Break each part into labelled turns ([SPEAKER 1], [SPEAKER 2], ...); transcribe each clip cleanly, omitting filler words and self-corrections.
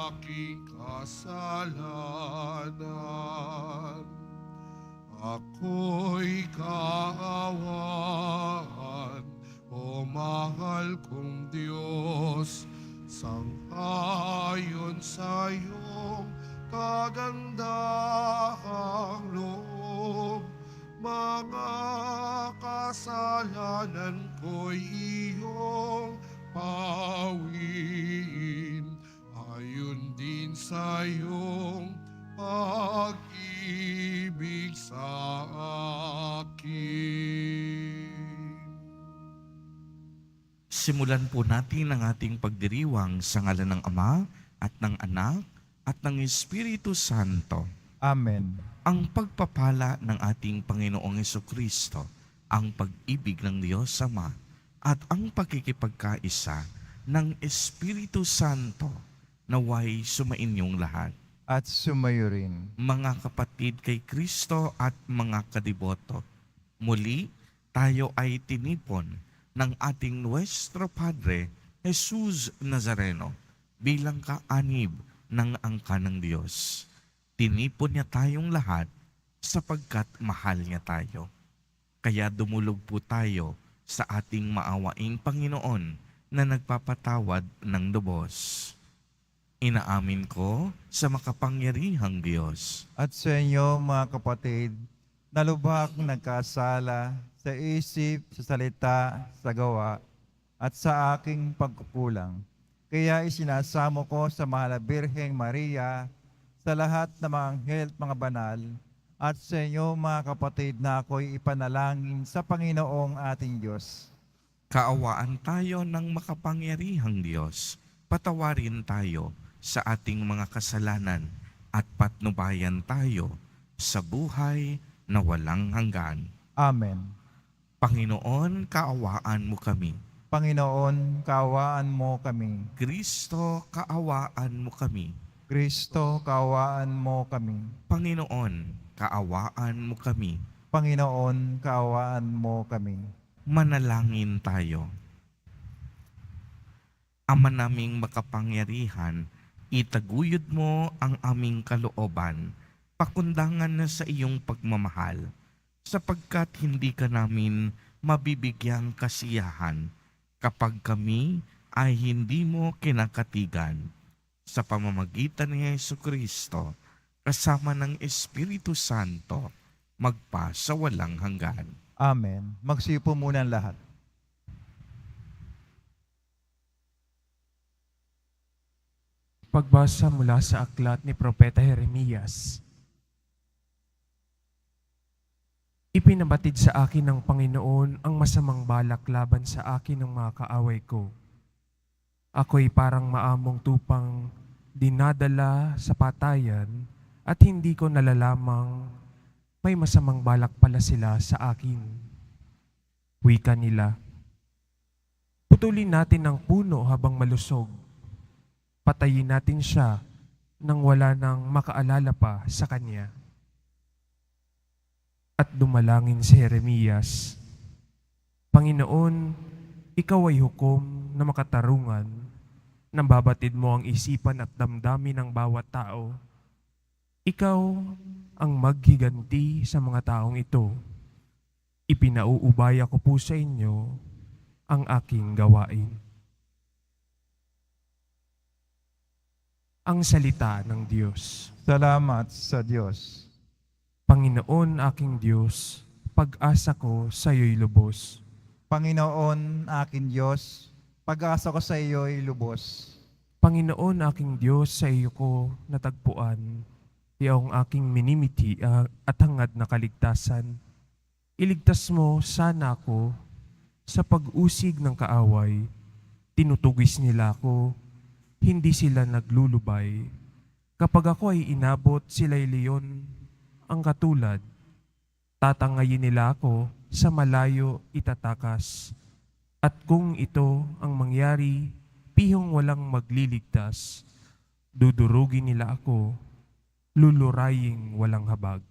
[SPEAKER 1] aking kasalanan. Ako'y kaawaan, o mahal kong Diyos, sangayon sa iyong kagandahang loob. Mga kasalanan ko'y iyong pawiin, ayon din sa iyong pag-ibig sa akin.
[SPEAKER 2] Simulan po natin ang ating pagdiriwang sa ngalan ng Ama at ng Anak at ng Espiritu Santo.
[SPEAKER 3] Amen.
[SPEAKER 2] Ang pagpapala ng ating Panginoong Hesukristo, ang pag-ibig ng Diyos Ama, at ang pagkikipagkaisa ng Espiritu Santo naway sumainyong lahat.
[SPEAKER 3] At sumayo rin.
[SPEAKER 2] Mga kapatid kay Kristo at mga kadiboto, muli tayo ay tinipon ng ating Nuestro Padre Jesus Nazareno bilang kaanib ng angka ng Diyos. Tinipon niya tayong lahat sapagkat mahal niya tayo. Kaya dumulog po tayo sa ating maawaing Panginoon na nagpapatawad ng lubos. Inaamin ko sa makapangyarihang Diyos
[SPEAKER 3] At sa inyo, mga kapatid, na lubhak nagkasala sa isip, sa salita, sa gawa, at sa aking pagkukulang. Kaya isinasamo ko sa mahal na Birheng Maria, sa lahat ng mga anghel at mga banal, at sa inyo, mga kapatid, na ako'y ipanalangin sa Panginoong ating Diyos.
[SPEAKER 2] Kaawaan tayo ng makapangyarihang Diyos. Patawarin tayo sa ating mga kasalanan at patnubayan tayo sa buhay na walang hanggan.
[SPEAKER 3] Amen.
[SPEAKER 2] Panginoon, kaawaan mo kami.
[SPEAKER 3] Panginoon, kaawaan mo kami.
[SPEAKER 2] Kristo, kaawaan mo kami.
[SPEAKER 3] Kristo, kaawaan mo kami.
[SPEAKER 2] Panginoon, kaawaan mo kami.
[SPEAKER 3] Panginoon, kaawaan mo kami.
[SPEAKER 2] Manalangin tayo. Ama naming makapangyarihan, itaguyod mo ang aming kalooban, pakundangan na sa iyong pagmamahal, sapagkat hindi ka namin mabibigyang kasiyahan kapag kami ay hindi mo kinakatigan. Sa pamamagitan ni Jesucristo, kasama ng Espiritu Santo, magpa sa walang hanggan.
[SPEAKER 3] Amen. Magsipo muna ang lahat.
[SPEAKER 4] Pagbasa mula sa aklat ni Propeta Jeremias. Ipinabatid sa akin ng Panginoon ang masamang balak laban sa akin ng mga kaaway ko. Ako'y parang maamong tupang dinadala sa patayan at hindi ko nalalamang may masamang balak pala sila sa akin. Wika nila, putulin natin ang puno habang malusog. Patayin natin siya nang wala nang makaalala pa sa kanya. At dumalangin si Jeremias, Panginoon, ikaw ay hukom na makatarungan, nang babatid mo ang isipan at damdamin ng bawat tao. Ikaw ang maghiganti sa mga taong ito. Ipinauubaya ko po sa inyo ang aking gawain. Ang salita ng Diyos.
[SPEAKER 3] Salamat sa Diyos.
[SPEAKER 4] Panginoon aking Diyos, pag-asa ko sa iyo'y lubos.
[SPEAKER 3] Panginoon, aking Diyos, pag-asa ko sa iyo'y lubos.
[SPEAKER 4] Panginoon aking Diyos, sa iyo ko natagpuan, iyong aking minimiti at hangad na kaligtasan. Iligtas mo sana ako sa pag-usig ng kaaway. Tinutugis nila ako, hindi sila naglulubay. Kapag ako ay inabot, sila'y leon ang katulad. Tatangayin nila ako, sa malayo itatakas. At kung ito ang mangyari, pihong walang magliligtas, dudurugin nila ako, luluraying walang habag.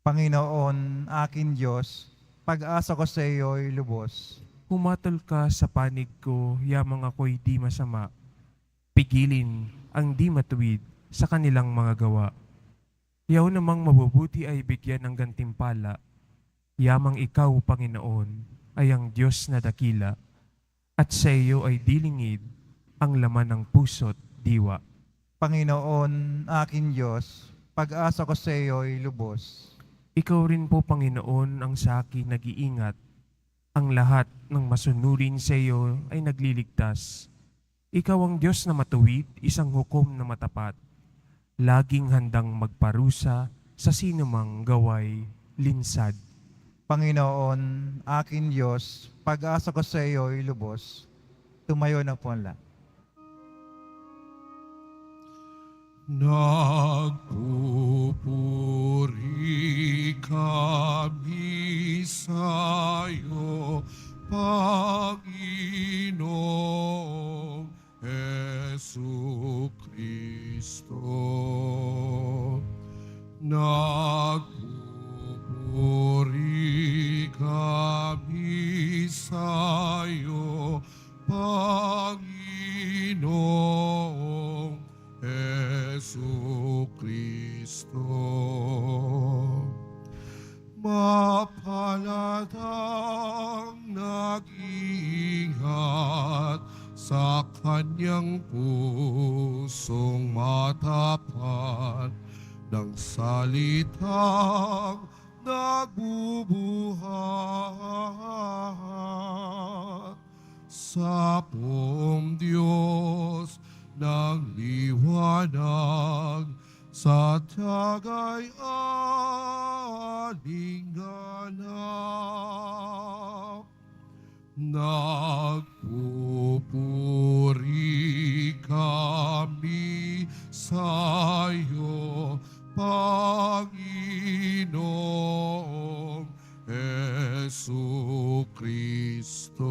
[SPEAKER 3] Panginoon, aking Diyos, pag-asa ko sa iyo'y lubos.
[SPEAKER 4] Humatol ka sa panig ko, yamang ako'y di masama. Pigilin ang di matuwid sa kanilang mga gawa. Yaw namang mabubuti ay bigyan ng gantimpala. Yamang ikaw, Panginoon, ay ang Diyos na dakila, at sa iyo ay dilingid ang laman ng puso't diwa.
[SPEAKER 3] Panginoon, aking Diyos, pag-asa ko sa iyo ay lubos.
[SPEAKER 4] Ikaw rin po, Panginoon, ang sa akin nag-iingat. Ang lahat ng masunurin sa iyo ay nagliligtas. Ikaw ang Diyos na matuwid, isang hukom na matapat. Laging handang magparusa sa sinumang gaway linsad.
[SPEAKER 3] Panginoon, aking Diyos, pag-asa ko sa iyo ay lubos. Tumayo na po ang lahat.
[SPEAKER 1] Nagpupuri kami sa'yo, Panginoong Jesu Kristo. Nagpupuri kami sa'yo, Panginoong Jesu Kristo. Mapalad ang nag-iingat sa kanyang pusong matapat ng salitang nagbubuhat sa poong Diyos ng liwanag sa tiyagay alinganap. Nagpupuri kami sa'yo, Panginoong Jesu Kristo.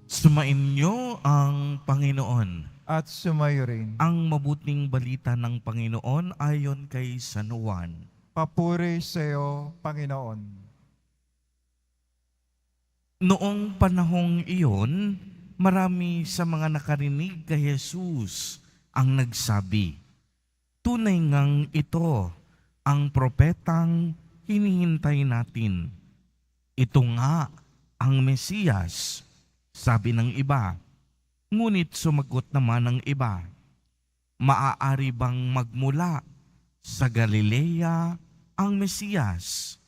[SPEAKER 2] Sumainyo ang Panginoon.
[SPEAKER 3] At sumayo rin.
[SPEAKER 2] Ang mabuting balita ng Panginoon ayon kay San Juan.
[SPEAKER 3] Papuri sa iyo, Panginoon.
[SPEAKER 2] Noong panahong iyon, marami sa mga nakarinig kay Jesus ang nagsabi, "Tunay ngang ito ang propetang hinihintay natin. Ito nga ang Mesiyas," sabi ng iba. Ngunit sumagot naman ng iba, "Maaari bang magmula sa Galilea ang Mesiyas?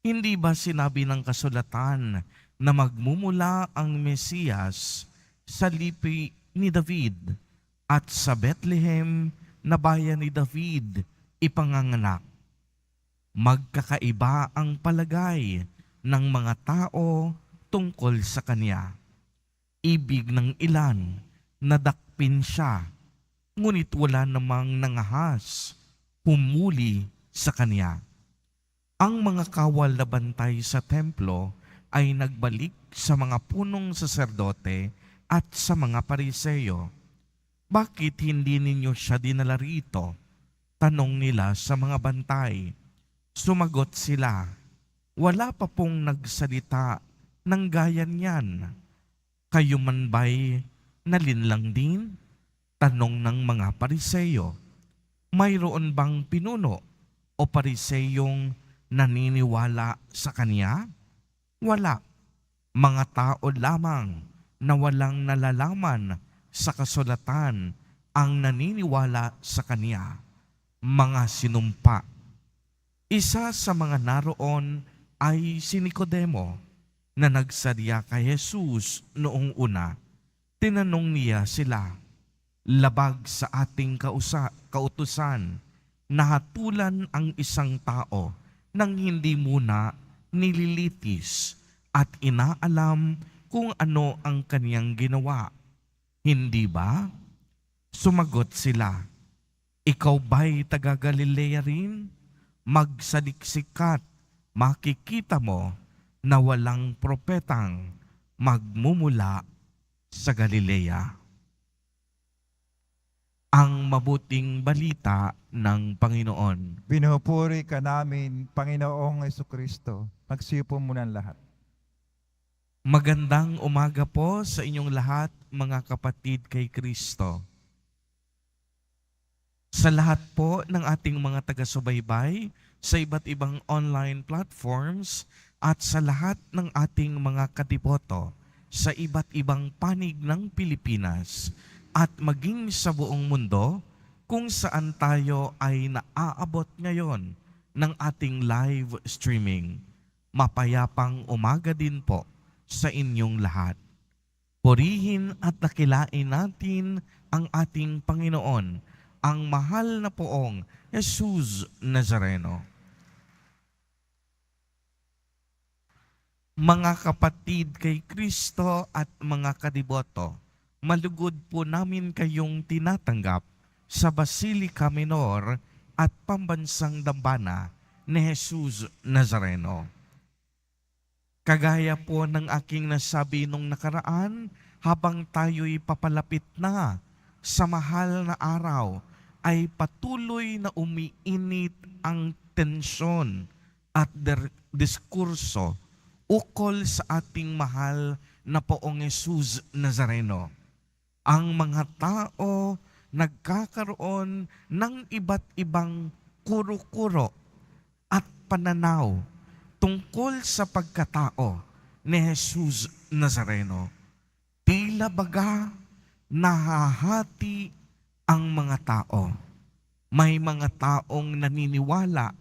[SPEAKER 2] Hindi ba sinabi ng kasulatan na magmumula ang Mesiyas sa lipi ni David at sa Bethlehem na bayan ni David ipanganganak? Magkakaiba ang palagay ng mga tao tungkol sa kanya. Ibig ng ilan, nadakpin siya, ngunit wala namang nangahas, humuli sa kanya." Ang mga kawal na bantay sa templo ay nagbalik sa mga punong saserdote at sa mga pariseyo. "Bakit hindi ninyo siya dinala rito?" tanong nila sa mga bantay. Sumagot sila, "Wala pa pong nagsalita ng gaya niyan. Kayo man ba'y nalinlang din?" tanong ng mga pariseyo. "Mayroon bang pinuno o pariseyong naniniwala sa kanya? Wala. Mga tao lamang na walang nalalaman sa kasulatan ang naniniwala sa kanya, mga sinumpa." Isa sa mga naroon ay si Nicodemo, na nagsadya kay Jesus noong una. Tinanong niya sila, "Labag sa ating kautusan na hatulan ang isang tao nang hindi muna nililitis at inaalam kung ano ang kaniyang ginawa, hindi ba?" Sumagot sila, "Ikaw ba'y taga Galilea rin? Magsaliksikat, makikita mo na walang propetang magmumula sa Galilea." Ang mabuting balita ng Panginoon.
[SPEAKER 3] Binupuri ka namin, Panginoong Jesucristo. Magsipo muna ang lahat.
[SPEAKER 2] Magandang umaga po sa inyong lahat, mga kapatid kay Kristo. Sa lahat po ng ating mga taga-subaybay sa iba't ibang online platforms at sa lahat ng ating mga kadiboto sa iba't ibang panig ng Pilipinas at maging sa buong mundo kung saan tayo ay naaabot ngayon ng ating live streaming. Mapayapang umaga din po sa inyong lahat. Purihin at dakilain natin ang ating Panginoon, ang mahal na poong Jesus Nazareno. Mga kapatid kay Kristo at mga kadiboto, malugod po namin kayong tinatanggap sa Basilica Minor at Pambansang Dambana ni Jesus Nazareno. Kagaya po ng aking nasabi nung nakaraan, habang tayo'y papalapit na sa mahal na araw, ay patuloy na umiinit ang tensyon at diskurso ukol sa ating mahal na poong Jesus Nazareno. Ang mga tao nagkakaroon ng iba't ibang kuro-kuro at pananaw tungkol sa pagkatao ni Jesus Nazareno. Tila baga nahahati ang mga tao. May mga taong naniniwala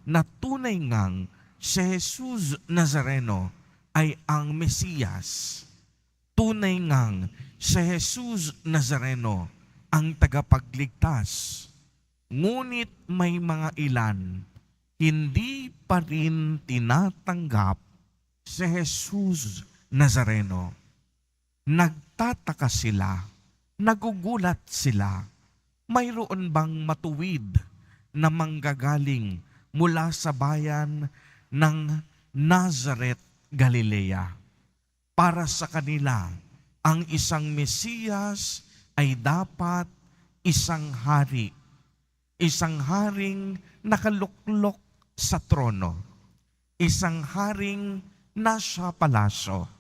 [SPEAKER 2] na tunay ngang si Jesus Nazareno ay ang Mesiyas. Tunay ngang si Jesus Nazareno ang tagapagligtas. Ngunit may mga ilan hindi pa rin tinatanggap si Jesus Nazareno. Nagtataka sila, nagugulat sila. Mayroon bang matuwid na manggagaling mula sa bayan ng Nazareth, Galilea? Para sa kanila, ang isang Mesiyas ay dapat isang hari. Isang haring nakaluklok sa trono. Isang haring nasa palasyo.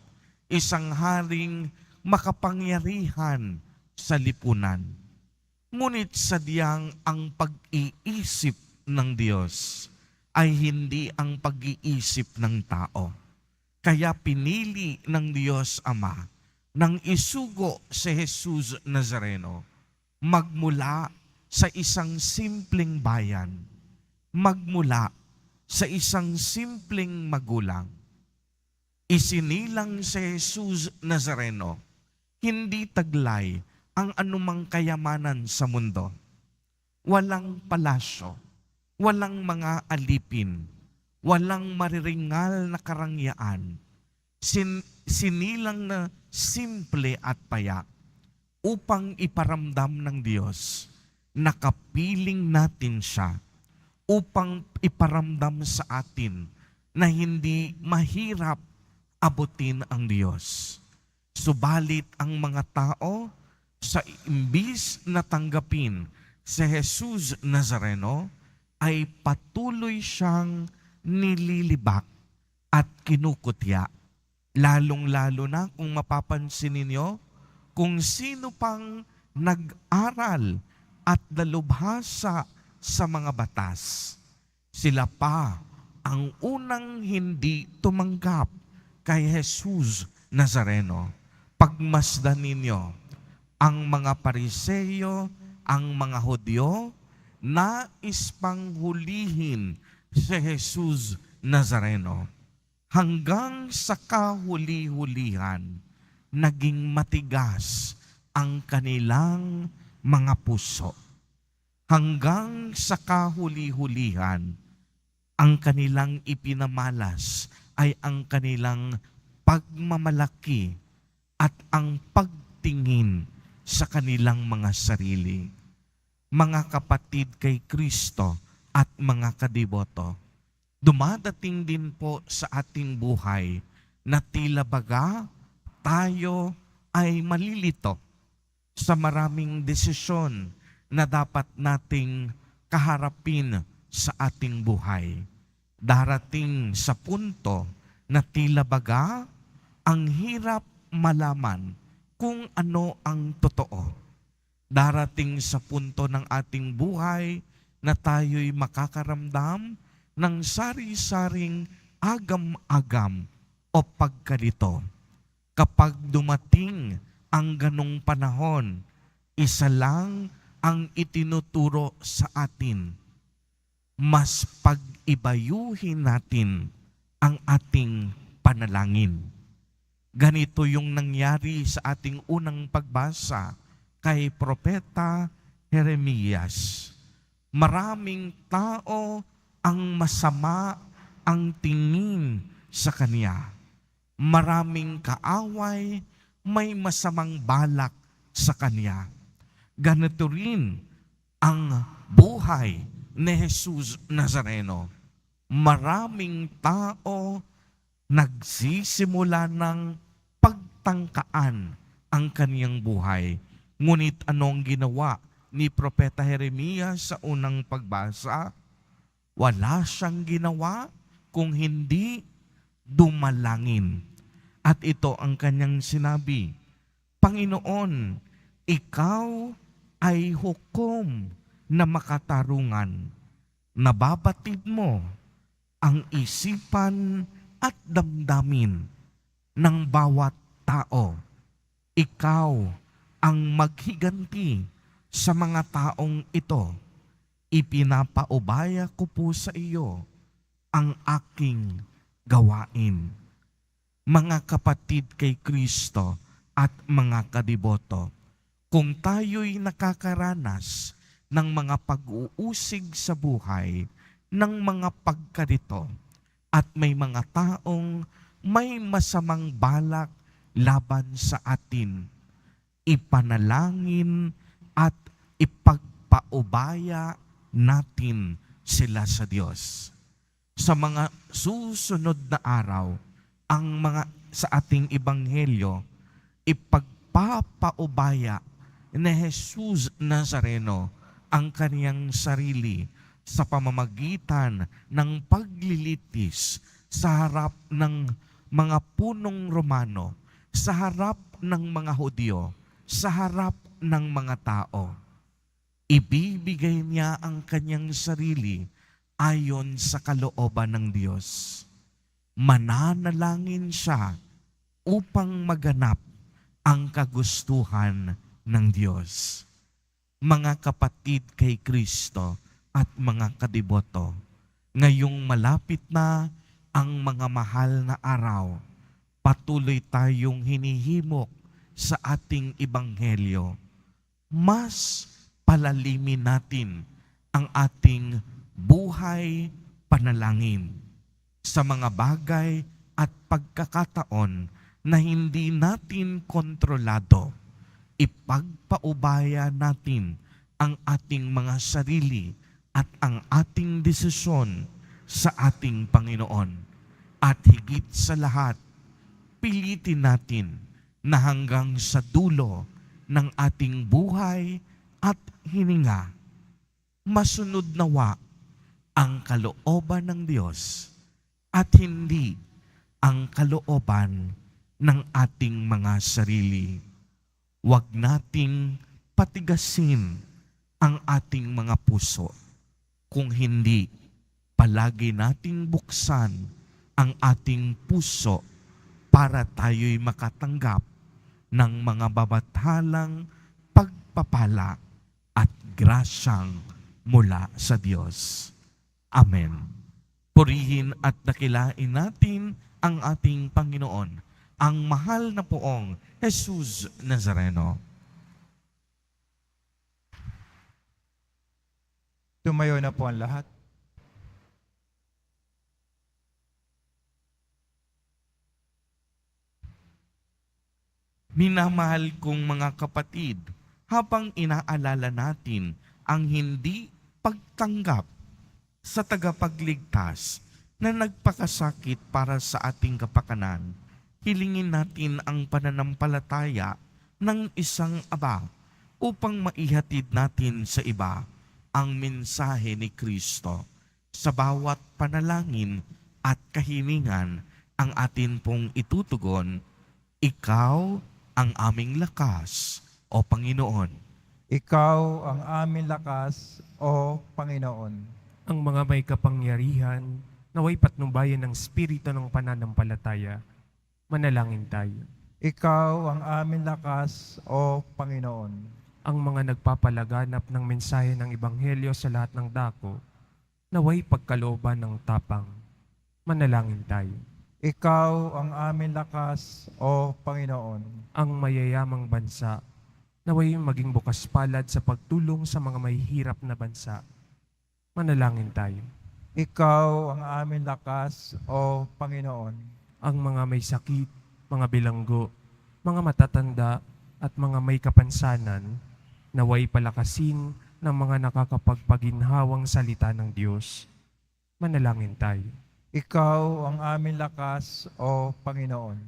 [SPEAKER 2] Isang haring makapangyarihan sa lipunan. Ngunit sadyang ang pag-iisip ng Diyos ay hindi ang pag-iisip ng tao. Kaya pinili ng Diyos Ama nang isugo si Jesus Nazareno magmula sa isang simpleng bayan, magmula sa isang simpleng magulang. Isinilang si Jesus Nazareno, hindi taglay ang anumang kayamanan sa mundo. Walang palasyo, walang mga alipin, walang mariringal na karangyaan. Sinilang na simple at payak upang iparamdam ng Diyos na kapiling natin siya, upang iparamdam sa atin na hindi mahirap abutin ang Diyos. Subalit ang mga tao, sa imbis na tanggapin si Jesus Nazareno, ay patuloy siyang nililibak at kinukutya. Lalong-lalo na kung mapapansin ninyo, kung sino pang nag-aral at dalubhasa sa mga batas, sila pa ang unang hindi tumanggap kay Jesus Nazareno. Pagmasdan ninyo, ang mga Pariseyo, ang mga Hudyo, nais pang hulihin si Jesus Nazareno. Hanggang sa kahuli-hulihan, naging matigas ang kanilang mga puso. Hanggang sa kahuli-hulihan, ang kanilang ipinamalas ay ang kanilang pagmamalaki at ang pagtingin sa kanilang mga sarili. Mga kapatid kay Kristo at mga kadiboto, dumadating din po sa ating buhay na tila baga tayo ay malilito sa maraming desisyon na dapat nating kaharapin sa ating buhay. Darating sa punto na tila baga ang hirap malaman kung ano ang totoo. Darating sa punto ng ating buhay na tayo'y makakaramdam ng sari-saring agam-agam o pagkalito. Kapag dumating ang ganong panahon, isa lang ang itinuturo sa atin. Mas pag-ibayuhin natin ang ating panalangin. Ganito yung nangyari sa ating unang pagbasa kay Propeta Jeremias. Maraming tao ang masama ang tingin sa kanya. Maraming kaaway, may masamang balak sa kanya. Ganito rin ang buhay ni Jesus Nazareno. Maraming tao nagsisimula ng pagtangkaan ang kaniyang buhay. Ngunit anong ginawa ni Propeta Jeremias sa unang pagbasa? Wala siyang ginawa kung hindi dumalangin. At ito ang kanyang sinabi, Panginoon, ikaw ay hukom na makatarungan. Nababatid mo ang isipan at damdamin ng bawat tao. Ikaw ang maghiganti sa mga taong ito. Ipinapaubaya ko po sa iyo ang aking gawain. Mga kapatid kay Kristo at mga kadiboto, kung tayo'y nakakaranas ng mga pag-uusig sa buhay, ng mga pagkalito, at may mga taong may masamang balak laban sa atin, ipanalangin at ipagpaubaya natin sila sa Diyos. Sa mga susunod na araw, ang mga sa ating ebanghelyo, ipagpapaubaya ni Jesus Nazareno ang kaniyang sarili sa pamamagitan ng paglilitis sa harap ng mga punong Romano, sa harap ng mga Hudyo, sa harap ng mga tao. Ibibigay niya ang kanyang sarili ayon sa kalooban ng Diyos. Mananalangin siya upang maganap ang kagustuhan ng Diyos. Mga kapatid kay Kristo at mga kadiboto, ngayong malapit na ang mga mahal na araw, patuloy tayong hinihimok sa ating ebanghelyo. Mas palalimin natin ang ating buhay panalangin sa mga bagay at pagkakataon na hindi natin kontrolado. Ipagpaubaya natin ang ating mga sarili at ang ating desisyon sa ating Panginoon. At higit sa lahat, pilitin natin na hanggang sa dulo ng ating buhay at hininga, masunod nawa ang kalooban ng Diyos at hindi ang kalooban ng ating mga sarili. Huwag nating patigasin ang ating mga puso. Kung hindi, palagi nating buksan ang ating puso para tayo'y makatanggap ng mga babathalang pagpapala at grasyang mula sa Diyos. Amen. Purihin at dakilain natin ang ating Panginoon, ang mahal na poong Jesus Nazareno.
[SPEAKER 3] Tumayo na po ang lahat.
[SPEAKER 2] Minamahal kong mga kapatid, habang inaalala natin ang hindi pagtanggap sa tagapagligtas na nagpakasakit para sa ating kapakanan, hilingin natin ang pananampalataya ng isang Ama upang maihatid natin sa iba ang mensahe ni Kristo. Sa bawat panalangin at kahilingan ang atin pong itutugon Ikaw ang aming lakas, O Panginoon.
[SPEAKER 3] Ikaw ang aming lakas, O Panginoon.
[SPEAKER 4] Ang mga may kapangyarihan, naway patnubayan ng Espiritu ng pananampalataya. Manalangin tayo.
[SPEAKER 3] Ikaw ang aming lakas, O Panginoon.
[SPEAKER 4] Ang mga nagpapalaganap ng mensahe ng Ebanghelyo sa lahat ng dako, naway pagkalooban ng tapang. Manalangin tayo.
[SPEAKER 3] Ikaw ang aming lakas, O Panginoon.
[SPEAKER 4] Ang mayayamang bansa, naway maging bukas palad sa pagtulong sa mga mahihirap na bansa. Manalangin tayo.
[SPEAKER 3] Ikaw ang aming lakas, O Panginoon.
[SPEAKER 4] Ang mga may sakit, mga bilanggo, mga matatanda, at mga may kapansanan, naway palakasin ng mga nakakapagpaginhawang salita ng Diyos. Manalangin tayo.
[SPEAKER 3] Ikaw ang aming lakas, O Panginoon.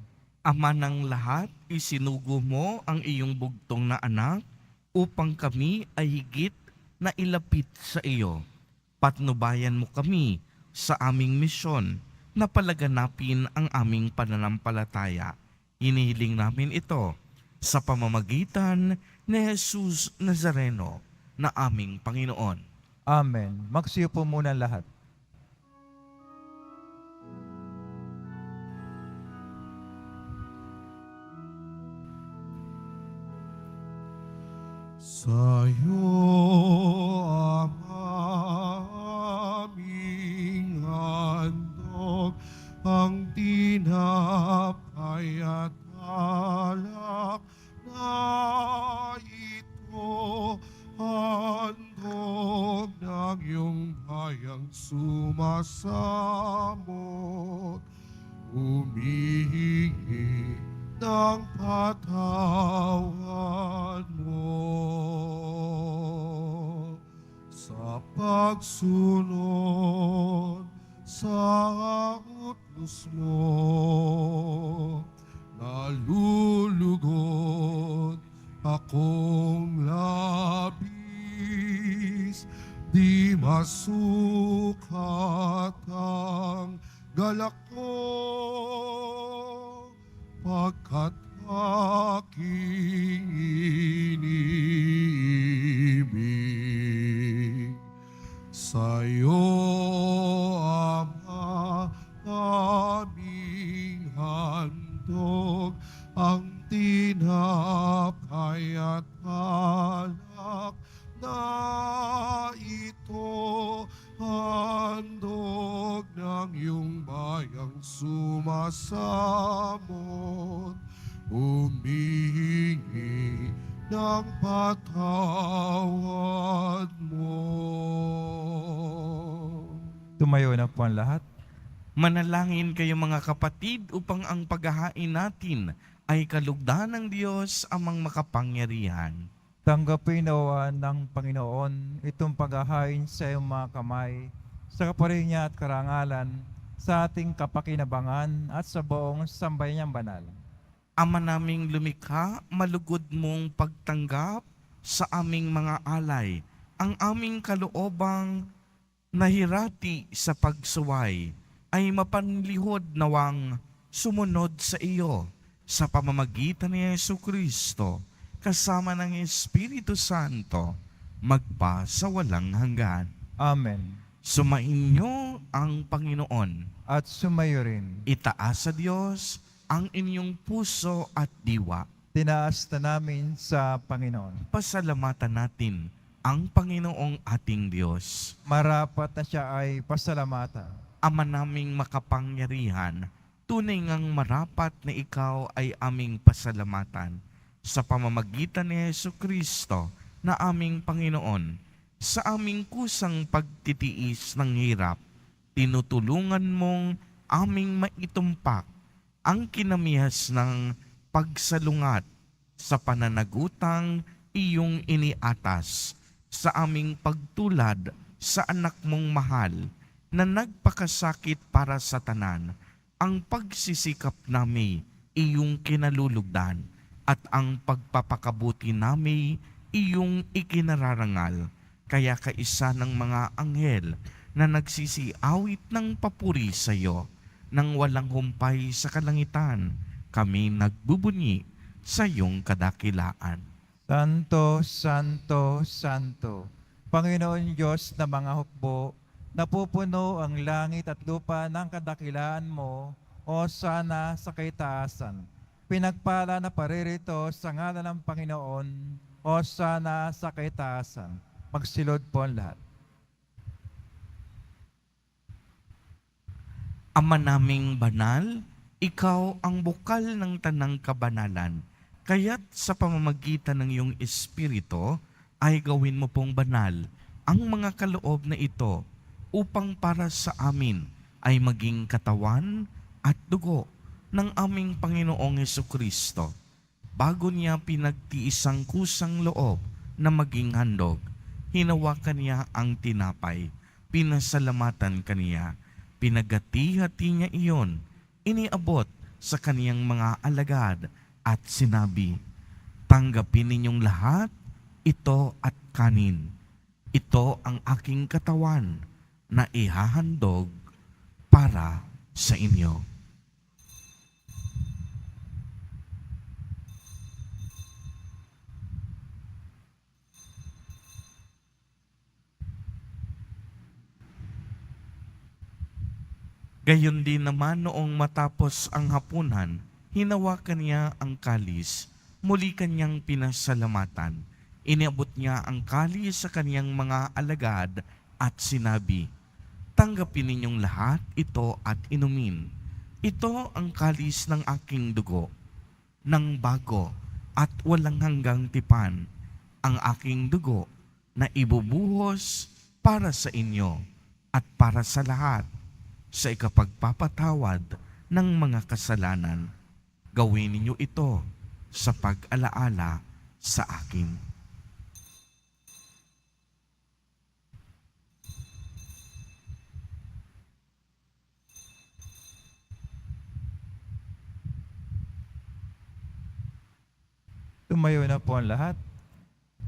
[SPEAKER 2] Ama ng lahat, isinugo mo ang iyong bugtong na anak upang kami ay higit na ilapit sa iyo. Patnubayan mo kami sa aming misyon na palaganapin ang aming pananampalataya. Hinihiling namin ito sa pamamagitan ni Jesus Nazareno na aming Panginoon.
[SPEAKER 3] Amen. Magsiyo po muna lahat.
[SPEAKER 1] Sa'yo ang aming handog, ang tinapay at alak na ito, handog ng iyong bayang sumasamot, humihingi ng patawad mo sa pagsunod sa utos mo. Nalulugod akong labis, di masukat ang galak ko, pagkat aking iniibig. Sa'yo, Ama, aming handog, ang tinapay at alak na ito, handog ng iyong bayang sumasamot, humihingi ng patawad mo.
[SPEAKER 3] Tumayo na po ang lahat.
[SPEAKER 2] Manalangin kayo mga kapatid upang ang paghahain natin ay kalugdan ng Diyos amang makapangyarihan.
[SPEAKER 3] Tanggapin nawa ng Panginoon itong paghahain sa iyong mga kamay, sa kapurihan niya at karangalan, sa ating kapakinabangan at sa buong sambayan niyang banal.
[SPEAKER 2] Ama naming lumikha, malugod mong pagtanggap sa aming mga alay, ang aming kaloobang nahirati sa pagsuway, ay mapanlihod nawang sumunod sa iyo sa pamamagitan ni Jesucristo, kasama ng Espiritu Santo, magpa sa walang hanggan.
[SPEAKER 3] Amen.
[SPEAKER 2] Sumainyo ang Panginoon.
[SPEAKER 3] At sumayo rin.
[SPEAKER 2] Itaas sa Diyos ang inyong puso at diwa.
[SPEAKER 3] Tinaas na namin sa Panginoon.
[SPEAKER 2] Pasalamatan natin ang Panginoong ating Diyos.
[SPEAKER 3] Marapat na siya ay pasalamatan.
[SPEAKER 2] Ama naming makapangyarihan, tunay ngang marapat na ikaw ay aming pasalamatan sa pamamagitan ni Jesucristo na aming Panginoon. Sa aming kusang pagtitiis ng hirap, tinutulungan mong aming maitumpak ang kinamihas ng pagsalungat sa pananagutang iyong iniatas sa aming pagtulad sa anak mong mahal na nagpakasakit para sa tanan. Ang pagsisikap namin iyong kinalulugdan at ang pagpapakabuti namin iyong ikinararangal. Kaya kaisa ng mga anghel na nagsisiawit ng papuri sa iyo nang walang humpay sa kalangitan, kami nagbubunyi sa iyong kadakilaan.
[SPEAKER 3] Santo, Santo, Santo, Panginoon Diyos na mga hukbo, napupuno ang langit at lupa ng kadakilaan mo, o sana sa kaitaasan. Pinagpala na paririto sa ngalan ng Panginoon, o sana sa kaitaasan. Magsilod po ang lahat.
[SPEAKER 2] Ama naming banal, ikaw ang bukal ng tanang kabanalan. Kaya't sa pamamagitan ng iyong Espiritu, ay gawin mo pong banal ang mga kaloob na ito upang para sa amin ay maging katawan at dugo ng aming Panginoong Hesukristo. Bago niya pinagtiisang kusang loob na maging handog, hinawakan niya ang tinapay, pinasalamatan kaniya, pinagati-hati niya iyon, iniabot sa kaniyang mga alagad at sinabi, "Tanggapin ninyong lahat ito at kanin. Ito ang aking katawan na ihahandog para sa inyo." Gayon din naman noong matapos ang hapunan, hinawakan niya ang kalis, muli kanyang pinasalamatan. Iniabot niya ang kalis sa kaniyang mga alagad at sinabi, "Tanggapin ninyong lahat ito at inumin. Ito ang kalis ng aking dugo, ng bago at walang hanggang tipan, ang aking dugo na ibubuhos para sa inyo at para sa lahat sa ikapagpapatawad ng mga kasalanan. Gawin ninyo ito sa pag-alaala sa akin."
[SPEAKER 3] Tumayo na po ang lahat.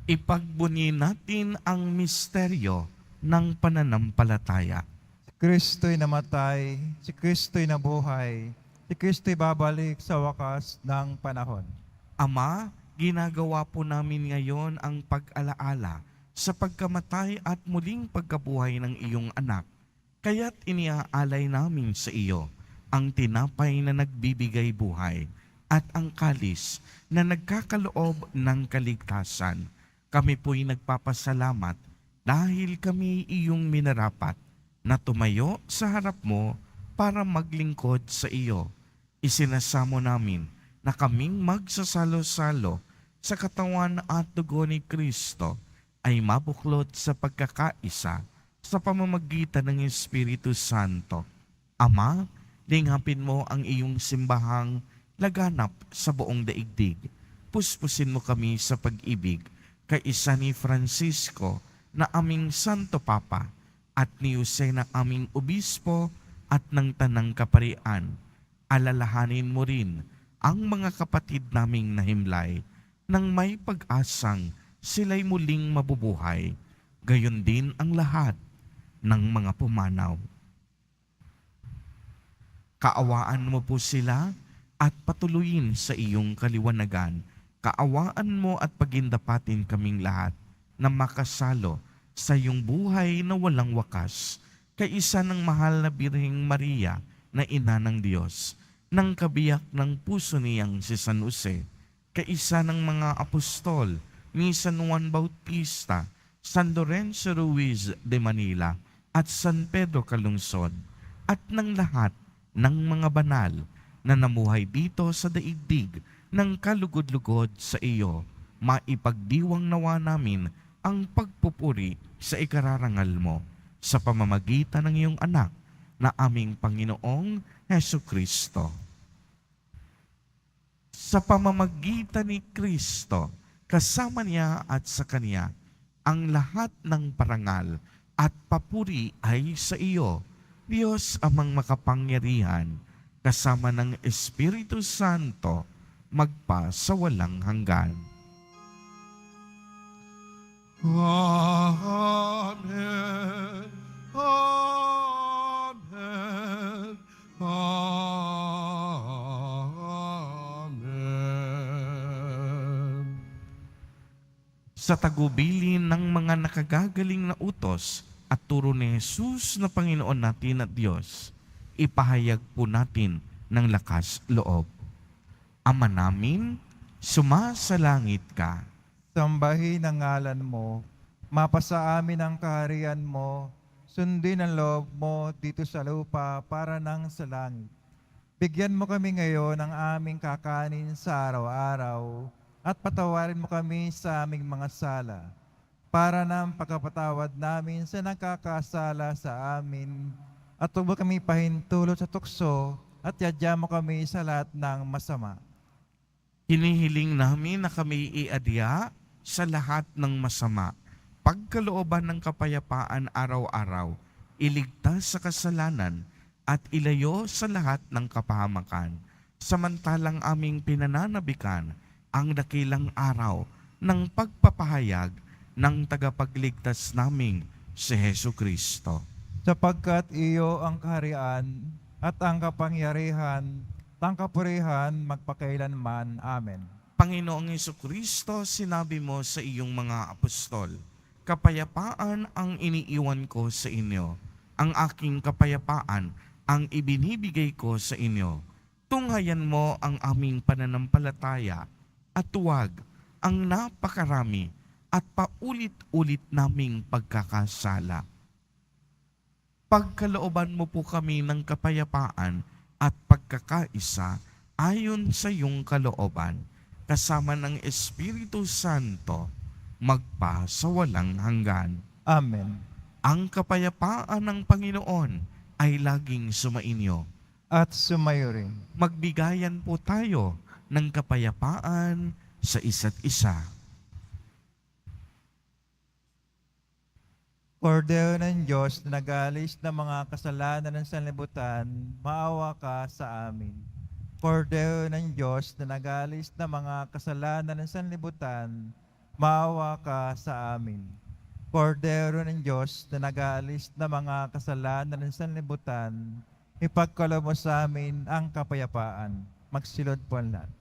[SPEAKER 2] Ipagbunyi natin ang misteryo ng pananampalataya.
[SPEAKER 3] Si Kristo'y namatay, si Kristo'y nabuhay, si Kristo'y babalik sa wakas ng panahon.
[SPEAKER 2] Ama, ginagawa po namin ngayon ang pag-alaala sa pagkamatay at muling pagkabuhay ng iyong anak. Kaya't iniaalay namin sa iyo ang tinapay na nagbibigay buhay at ang kalis na nagkakaloob ng kaligtasan. Kami po'y nagpapasalamat dahil kami iyong minarapat na tumayo sa harap mo para maglingkod sa iyo. Isinasamo namin na kaming magsasalo-salo sa katawan at dugo ni Kristo ay mabuklod sa pagkakaisa sa pamamagitan ng Espiritu Santo. Ama, linghapin mo ang iyong simbahang laganap sa buong daigdig. Puspusin mo kami sa pag-ibig kaisa ni Francisco na aming Santo Papa at ni Jose na aming Obispo at ng Tanang Kaparian. Alalahanin mo rin ang mga kapatid naming nahimlay nang may pag-asang sila'y muling mabubuhay. Gayon din ang lahat ng mga pumanaw. Kaawaan mo po sila at patuloyin sa iyong kaliwanagan. Kaawaan mo at pagindapatin kaming lahat na makasalo sa iyong buhay na walang wakas, kaisa ng mahal na Birheng Maria na Ina ng Diyos, ng kabiyak ng puso niyang si San Jose, kaisa ng mga apostol ni San Juan Bautista, San Lorenzo Ruiz de Manila, at San Pedro Calungsod, at ng lahat ng mga banal na namuhay dito sa daigdig ng kalugod-lugod sa iyo. Maipagdiwang nawa namin ang pagpupuri sa ikararangal mo sa pamamagitan ng iyong anak na aming Panginoong Hesukristo. Sa pamamagitan ni Kristo, kasama niya at sa Kanya, ang lahat ng parangal at papuri ay sa iyo, Diyos amang makapangyarihan, kasama ng Espiritu Santo, magpa sa walang hanggan.
[SPEAKER 1] Amen. Amen. Amen.
[SPEAKER 2] sa tagubilin ng mga nakagagaling na utos at turo ni Jesus na Panginoon natin at Diyos, ipahayag po natin ng lakas loob. Ama namin, sumasalangit ka.
[SPEAKER 3] Sambahin ang ngalan mo, mapasa amin ang kaharian mo, sundin ang loob mo dito sa lupa para nang sa langit. Bigyan mo kami ngayon ng aming kakanin sa araw-araw at patawarin mo kami sa aming mga sala para ng pagkapatawad namin sa nagkakasala sa amin at huwag mo kami pahintulot sa tukso at yadya mo kami sa lahat ng masama.
[SPEAKER 2] Hinihiling namin na kami iadya sa lahat ng masama, pagkalooban ng kapayapaan araw-araw, iligtas sa kasalanan at ilayo sa lahat ng kapahamakan, samantalang aming pinananabikan ang dakilang araw ng pagpapahayag ng tagapagligtas naming si Hesu Kristo.
[SPEAKER 3] Sapagkat iyo ang kaharian at ang kapangyarihan, ang kapurihan magpakailanman. Amen.
[SPEAKER 2] Panginoong Hesu Kristo, sinabi mo sa iyong mga apostol, kapayapaan ang iniiwan ko sa inyo, ang aking kapayapaan ang ibinibigay ko sa inyo. Tunghayan mo ang aming pananampalataya at huwag ang napakarami at paulit-ulit naming pagkakasala. Pagkalooban mo po kami ng kapayapaan at pagkakaisa ayon sa iyong kalooban, kasama ng Espiritu Santo, magpa sa walang hanggan.
[SPEAKER 3] Amen.
[SPEAKER 2] Ang kapayapaan ng Panginoon ay laging sumainyo.
[SPEAKER 3] At sumayo rin.
[SPEAKER 2] Magbigayan po tayo ng kapayapaan sa isa't isa.
[SPEAKER 3] Kordero ng Diyos na nag-aalis ng mga kasalanan ng sanlibutan, maawa ka sa amin. Kordero ng Diyos na nag-aalis ng mga kasalanan ng sanlibutan, maawa ka sa amin. Kordero ng Diyos na nag-aalis ng mga kasalanan ng sanlibutan, ipagkaloob mo sa amin ang kapayapaan. Magsilod po ang lahat.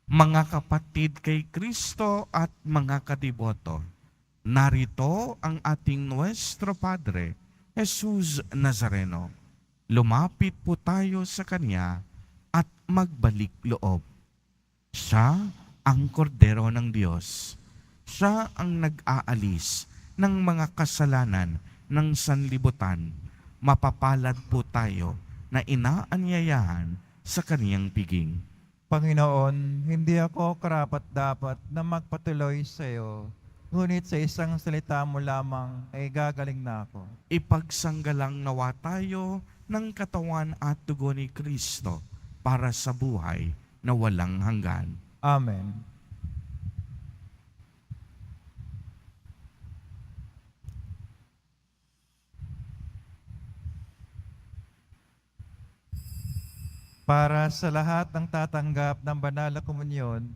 [SPEAKER 2] Mga kapatid kay Kristo at mga kadiboto, narito ang ating Nuestro Padre, Jesus Nazareno. Lumapit po tayo sa Kanya at magbalik loob. Siya ang kordero ng Diyos. Siya ang nag-aalis ng mga kasalanan ng sanlibutan. Mapapalad po tayo na inaanyayahan sa Kaniyang piging.
[SPEAKER 3] Panginoon, hindi ako karapat-dapat na magpatuloy sa iyo, ngunit sa isang salita mo lamang ay gagaling na ako.
[SPEAKER 2] Ipagsanggalang nawa tayo ng katawan at dugo ni Kristo para sa buhay na walang hanggan.
[SPEAKER 3] Amen. Para sa lahat ng tatanggap ng banal na komunyon,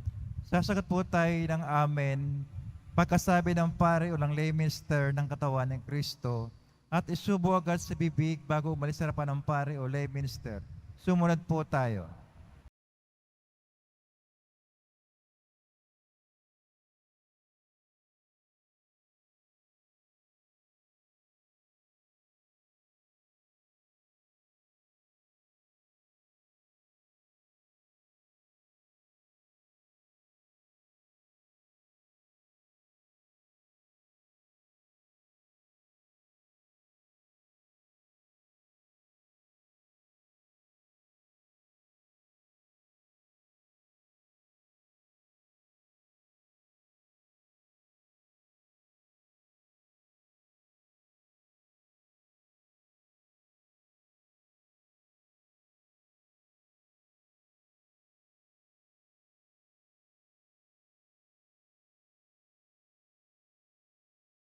[SPEAKER 3] sasagot po tayo ng amen pagkasabi ng pare o ng lay minister ng katawan ng Kristo at isubo agad sa bibig bago umalis sa harapan ng pare o lay minister. Sumunod po tayo.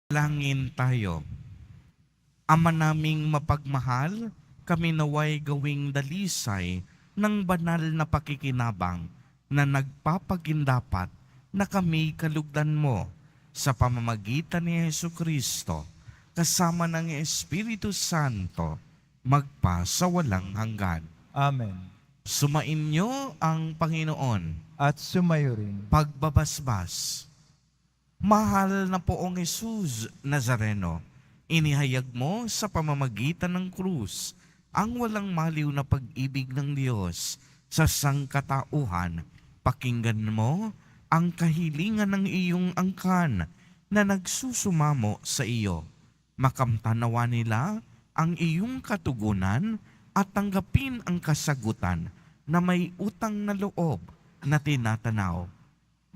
[SPEAKER 2] Langin tayo. Ama naming mapagmahal, kami naway gawing dalisay ng banal na pakikinabang na nagpapagindapat na kami kalugdan mo sa pamamagitan ni Hesu Kristo kasama ng Espiritu Santo magpa sa walang hanggan.
[SPEAKER 3] Amen.
[SPEAKER 2] Sumainyo ang Panginoon.
[SPEAKER 3] at sumayo rin.
[SPEAKER 2] Pagbabasbas. Mahal na poong Jesus Nazareno, inihayag mo sa pamamagitan ng krus ang walang maliw na pag-ibig ng Diyos sa sangkatauhan. Pakinggan mo ang kahilingan ng iyong angkan na nagsusumamo sa iyo. Makamtanawa nila ang iyong katugunan at tanggapin ang kasagutan na may utang na loob na tinatanaw.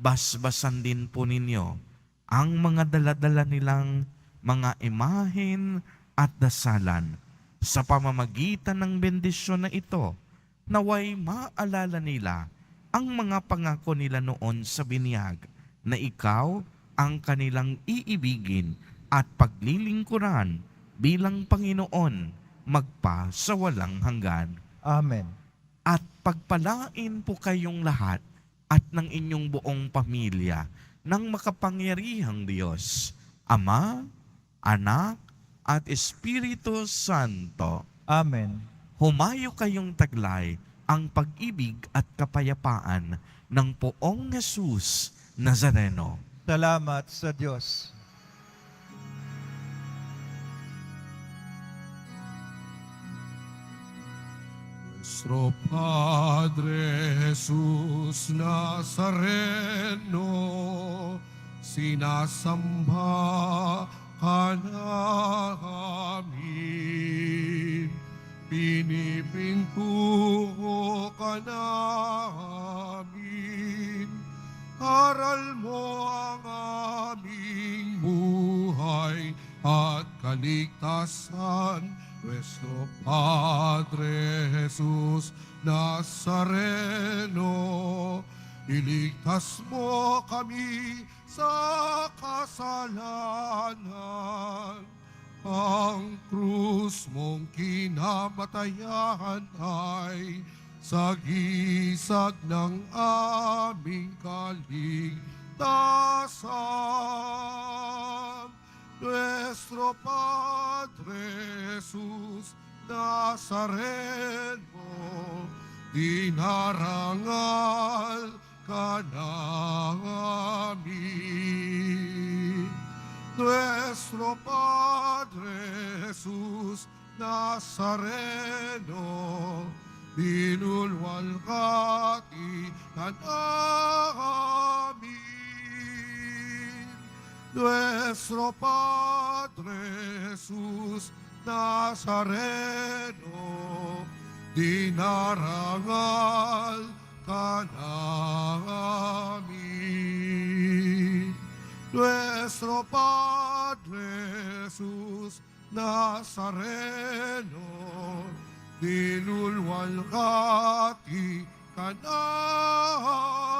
[SPEAKER 2] Basbasan din po ninyo ang mga daladala nilang mga imahen at dasalan. Sa pamamagitan ng bendisyon na ito, naway maalala nila ang mga pangako nila noon sa binyag na ikaw ang kanilang iibigin at paglilingkuran bilang Panginoon magpa sa walang hanggan.
[SPEAKER 3] Amen.
[SPEAKER 2] At pagpalain po kayong lahat at ng inyong buong pamilya ng makapangyarihang Diyos, Ama, Anak, at Espiritu Santo.
[SPEAKER 3] Amen.
[SPEAKER 2] Humayo kayong taglay ang pag-ibig at kapayapaan ng poong Jesus Nazareno.
[SPEAKER 3] Salamat sa Diyos.
[SPEAKER 1] Nuestro Padre Jesús Nazareno, sinasamba ka namin, pinipintuho ka namin, aral mo ang aming buhay at kaligtasan. Nuestro Padre Jesús Nazareno, iligtas mo kami sa kasalanan. Ang krus mong kinamatayan ay sagisag ng aming kaligtasan. Nuestro Padre Jesús Nazareno, dinarangal ka namin. Nuestro Padre Jesús Nazareno, binulwalhati ka namin. Nuestro Padre Jesús Nazareno, dinarangal ka namin. Nuestro Padre Jesús Nazareno, dinulwalhati ka namin.